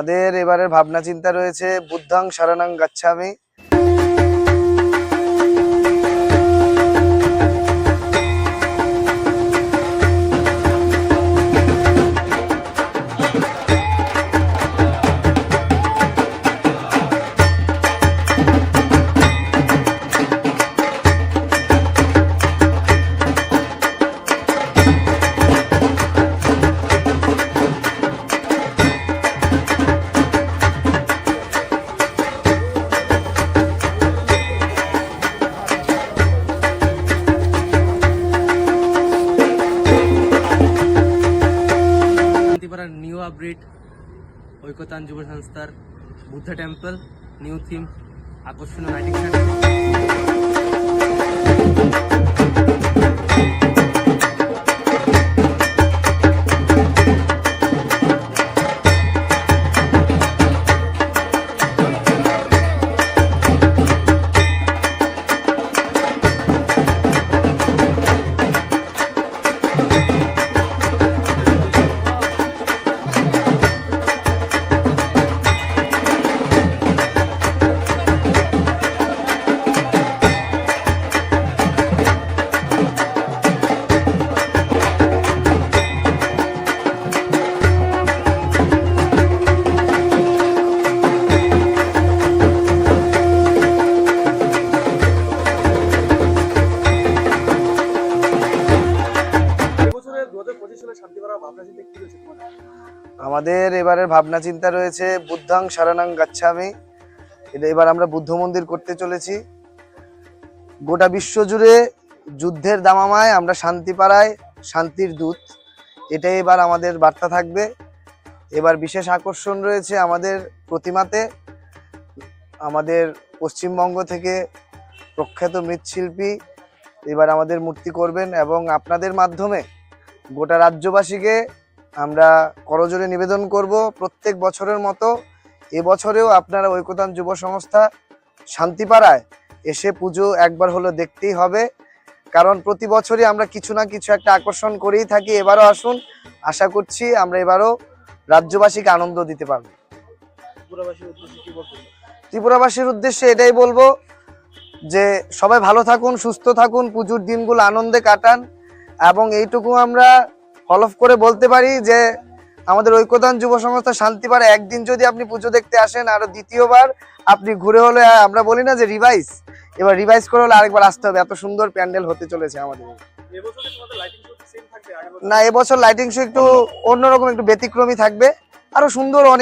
আমাদের এবারের ভাবনা চিন্তা রয়েছে বুদ্ধাং শরণং গচ্ছামি। নিউ আপডেট ঐকতান যুব সংস্থার বুদ্ধা টেম্পল নিউ থিম আকর্ষণীয় লাইটিং আমাদের এবারের ভাবনা চিন্তা রয়েছে বুদ্ধাং শরণং গচ্ছামি। এবার আমরা বুদ্ধ মন্দির করতে চলেছি। গোটা বিশ্ব জুড়ে যুদ্ধের দামামায় আমরা শান্তি পাড়ায় শান্তির দূত, এটাই এবার আমাদের বার্তা থাকবে। এবার বিশেষ আকর্ষণ রয়েছে আমাদের প্রতিমাতে। আমাদের পশ্চিমবঙ্গ থেকে প্রখ্যাত মৃৎশিল্পী এবার আমাদের মূর্তি করবেন এবং আপনাদের মাধ্যমে গোটা রাজ্যবাসীকে আমরা করজোড়ে নিবেদন করব প্রত্যেক বছরের মতো এবছরেও আপনারা ঐকতান যুব সংস্থা শান্তিপাড়ায় এসে পুজো একবার হলো দেখতেই হবে, কারণ প্রতি বছরই আমরা কিছু না কিছু একটা আকর্ষণ করেই থাকি। এবারও আসুন, আশা করছি আমরা এবারও রাজ্যবাসীকে আনন্দ দিতে পারব। ত্রিপুরাবাসীর উদ্দেশ্যে এটাই বলবো যে সবাই ভালো থাকুন, সুস্থ থাকুন, পুজোর দিনগুলো আনন্দে কাটান এবং এইটুকু আমরা হলফ করে বলতে পারি যে আমাদের ঐকতান যুব সংস্থা শান্তিপাড়া একদিন যদি আপনি পুজো দেখতে আসেন, আরো দ্বিতীয়বার আপনি ঘুরে হলে আমরা বলি না যে রিভাইজ, এবার রিভাইজ করে হলে আরেকবার আসতে হবে। এত সুন্দর প্যান্ডেল হতে চলেছে আমাদের। না, এবছর লাইটিং শো একটু অন্যরকম, একটু ব্যতিক্রমী থাকবে, আরো সুন্দর অনেক